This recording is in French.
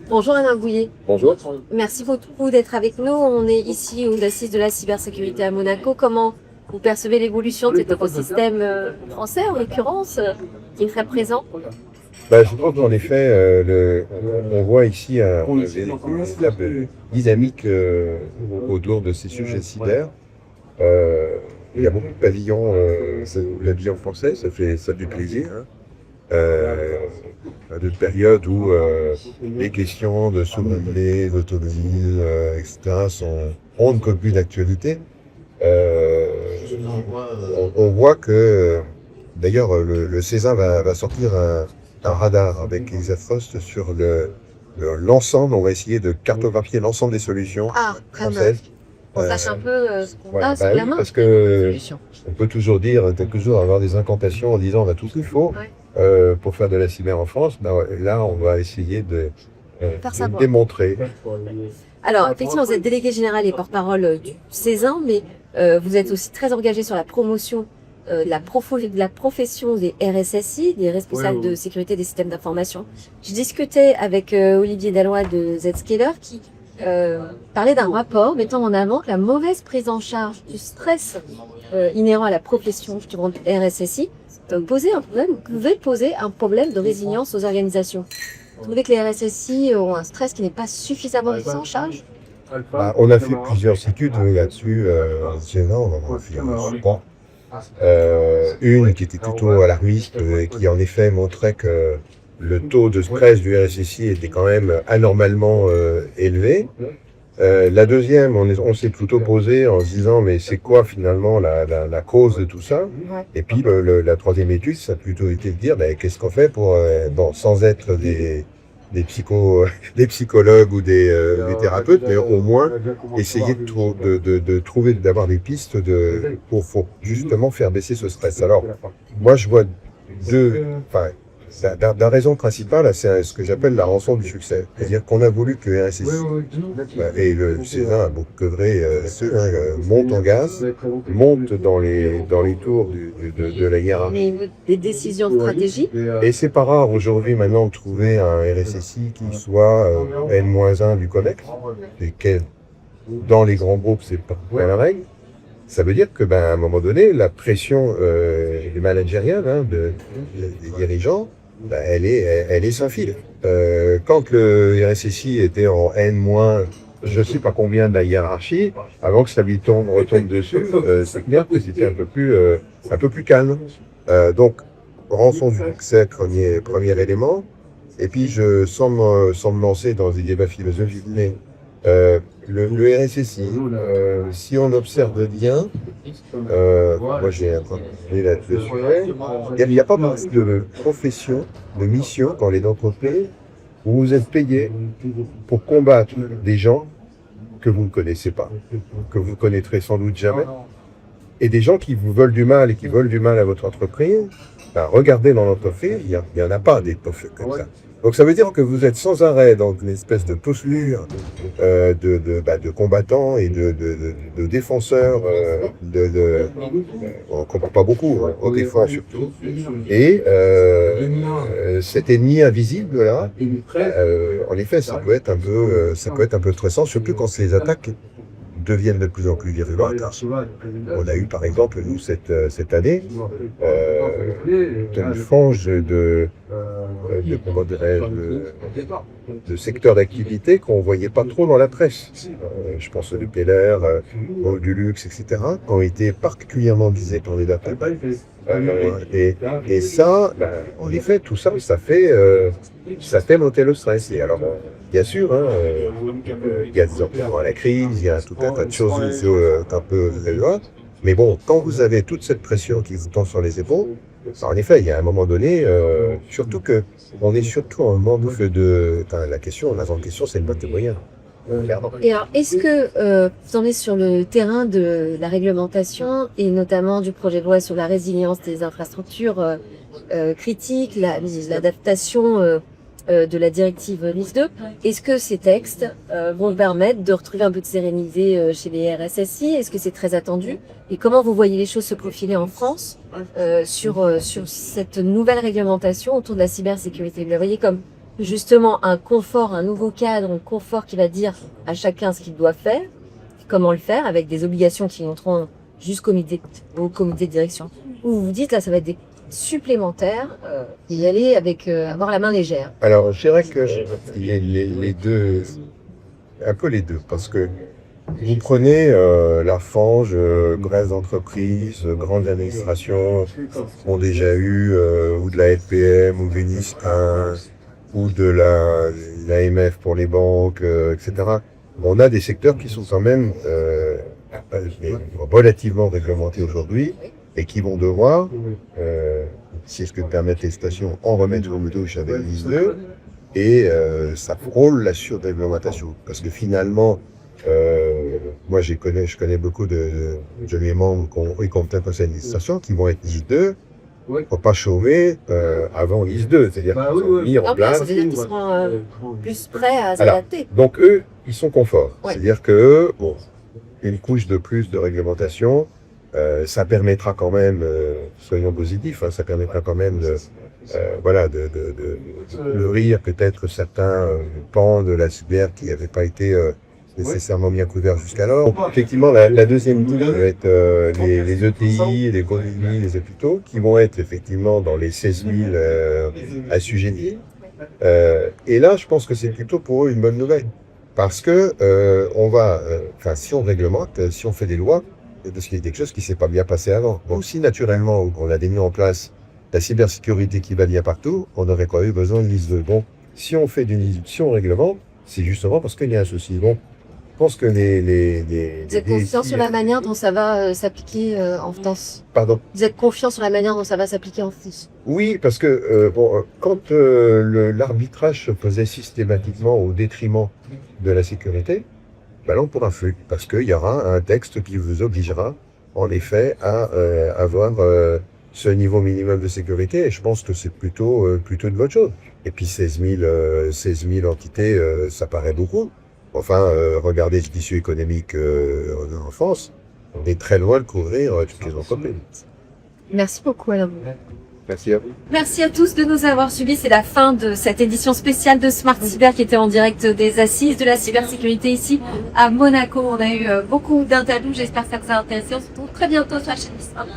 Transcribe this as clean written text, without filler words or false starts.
Bonjour Alain Bouillet, Bonjour. merci beaucoup d'être avec nous. On est ici aux Assises de la cybersécurité à Monaco. Comment vous percevez l'évolution de cet écosystème français en l'occurrence, qui est très présent? Je pense qu'en effet, on voit ici une véritable dynamique autour de ces sujets cyber. Il y a beaucoup de pavillons, pavillons français, ça fait plaisir, hein. De périodes où les questions de souveraineté, d'autonomie, etc. ont une copie d'actualité. On voit que, d'ailleurs, le César va sortir un radar avec Elisa Frost sur l'ensemble. On va essayer de cartographier l'ensemble des solutions Ah, très bien. françaises. On sache un peu ce qu'on a sous Oui, la main. parce que on peut toujours dire, toujours avoir des incantations en disant on a tout ce qu'il faut pour faire de la cyber en France. Là, on va essayer de démontrer. Alors, effectivement, vous êtes délégué général et porte-parole du Césin, mais vous êtes aussi très engagé sur la promotion de la profession des RSSI, des responsables de sécurité des systèmes d'information. Je discutais avec Olivier Dalloy de Zscaler qui parlait d'un rapport mettant en avant que la mauvaise prise en charge du stress inhérent à la profession justement de RSSI pouvait poser un problème de résilience aux organisations. Vous trouvez que les RSSI ont un stress qui n'est pas suffisamment pris en charge? On a fait plusieurs études là-dessus. On en a fait trois. Une qui était plutôt alarmiste et qui en effet montrait que le taux de stress du RSSI était quand même anormalement élevé. La deuxième, on s'est plutôt posé en se disant mais c'est quoi finalement la cause de tout ça? Et puis la troisième étude, ça a plutôt été de dire qu'est-ce qu'on fait pour, sans être des psychologues ou des thérapeutes, mais au moins essayer de trouver, d'avoir des pistes pour justement faire baisser ce stress. Alors, moi je vois la raison principale, c'est ce que j'appelle la rançon du succès. C'est-à-dire qu'on a voulu que le RSSI et le César, monte en gaz, monte dans les tours de la hiérarchie. Des décisions stratégiques. Et c'est pas rare aujourd'hui maintenant de trouver un RSSI qui soit N-1 du COMEX, et dans les grands groupes, c'est pas la règle. Ça veut dire que, à un moment donné, la pression managériale des dirigeants, elle est sans fil. Quand le RSSI était en N-, je ne sais pas combien de la hiérarchie, avant que ça lui retombe dessus, c'est clair que c'était un peu plus calme. Donc, rançon du succès, premier élément. Et puis, sans me lancer dans des débats philosophiques, mais le RSSI, si on observe bien, moi j'ai un peu là-dessus, il n'y a pas beaucoup de professions, de missions dans les entreprises où vous êtes payé pour combattre des gens que vous ne connaissez pas, que vous connaîtrez sans doute jamais, et des gens qui vous veulent du mal et qui veulent du mal à votre entreprise. Regardez dans l'entreprise, il n'y en a pas des profs comme ça. Donc ça veut dire que vous êtes sans arrêt dans une espèce de posture de combattants et de défenseurs, on ne comprend pas beaucoup, on défend surtout. Et cet ennemi invisible là, en effet, ça peut être un peu stressant, surtout quand ces attaques deviennent de plus en plus virulentes. On a eu par exemple, nous, cette année, une frange de secteurs d'activité qu'on ne voyait pas trop dans la presse. Je pense au PLR, au du luxe, etc., qui ont été particulièrement visés par les data. Et ça, en effet, tout ça, ça fait monter le stress. Et alors, bien sûr, il y a des emplois à la crise, il y a tout un tas de choses un peu éloignées. Mais bon, quand vous avez toute cette pression qui vous tombe sur les épaules, en effet, il y a un moment donné, surtout que on est surtout en manque la grande question, c'est le manque de moyens. Et alors, est-ce que vous en êtes sur le terrain de la réglementation et notamment du projet de loi sur la résilience des infrastructures critiques, l'adaptation de la directive NIS2, est-ce que ces textes vont permettre de retrouver un peu de sérénité chez les RSSI? Est-ce que c'est très attendu? Et comment vous voyez les choses se profiler en France sur cette nouvelle réglementation autour de la cybersécurité? Vous la voyez comme justement un confort, un nouveau cadre, un confort qui va dire à chacun ce qu'il doit faire, comment le faire, avec des obligations qui monteront jusqu'au comité de direction. Ou vous vous dites, là, ça va être des supplémentaires, y aller avec avoir la main légère. Alors, je dirais que les deux, un peu les deux, parce que vous prenez la FANGE, grève d'entreprise, grandes administrations ont déjà eu, ou de la LPM, ou Vénis 1, ou de l'AMF pour les banques, etc. On a des secteurs qui sont quand même relativement réglementés aujourd'hui et qui vont devoir, si ce que permettent les stations, en remettre au douche avec l'IS 2, et ça frôle la surréglementation. Parce que finalement, moi je connais beaucoup de mes membres qui ont peut-être conseil d'administration qui vont être IS 2, pour pas chômer avant l'IS 2, c'est-à-dire qu'ils sont mis en place. C'est-à-dire qu'ils seront plus prêts à s'adapter. Donc eux, ils sont confort. Ouais. C'est-à-dire que bon, une couche de plus de réglementation, ça permettra quand même, soyons positifs, hein, ça permettra quand même de rire peut-être certains pans de la cyber qui n'avaient pas été nécessairement bien couverts jusqu'alors. Donc, effectivement, la deuxième couche va être les ETI, les communes, les hôpitaux, qui vont être effectivement dans les 16 000 assujettis. Et là, je pense que c'est plutôt pour eux une bonne nouvelle. Parce que si on réglemente, si on fait des lois, parce qu'il y a quelque chose qui ne s'est pas bien passé avant. Bon, si naturellement on a mis en place la cybersécurité qui va bien partout, on n'aurait pas eu besoin de l'IS 2. Bon, si on fait si on réglemente, c'est justement parce qu'il y a un souci. Bon, je pense que Vous êtes confiant sur la manière dont ça va s'appliquer en France? Pardon? Vous êtes confiant sur la manière dont ça va s'appliquer en France? Oui, parce que quand l'arbitrage se faisait systématiquement au détriment de la sécurité, ben là on pourra faire, parce qu'il y aura un texte qui vous obligera, en effet, à avoir ce niveau minimum de sécurité, et je pense que c'est plutôt une bonne chose. Et puis 16 000 entités, ça paraît beaucoup. Enfin, regardez le tissu économique en France, on est très loin de couvrir toutes les entreprises. Merci beaucoup, Alain. Merci à vous. Merci à tous de nous avoir suivis. C'est la fin de cette édition spéciale de Smart Cyber qui était en direct des assises de la cybersécurité ici à Monaco. On a eu beaucoup d'interviews. J'espère que ça vous a intéressé. On se retrouve très bientôt sur la chaîne Smart.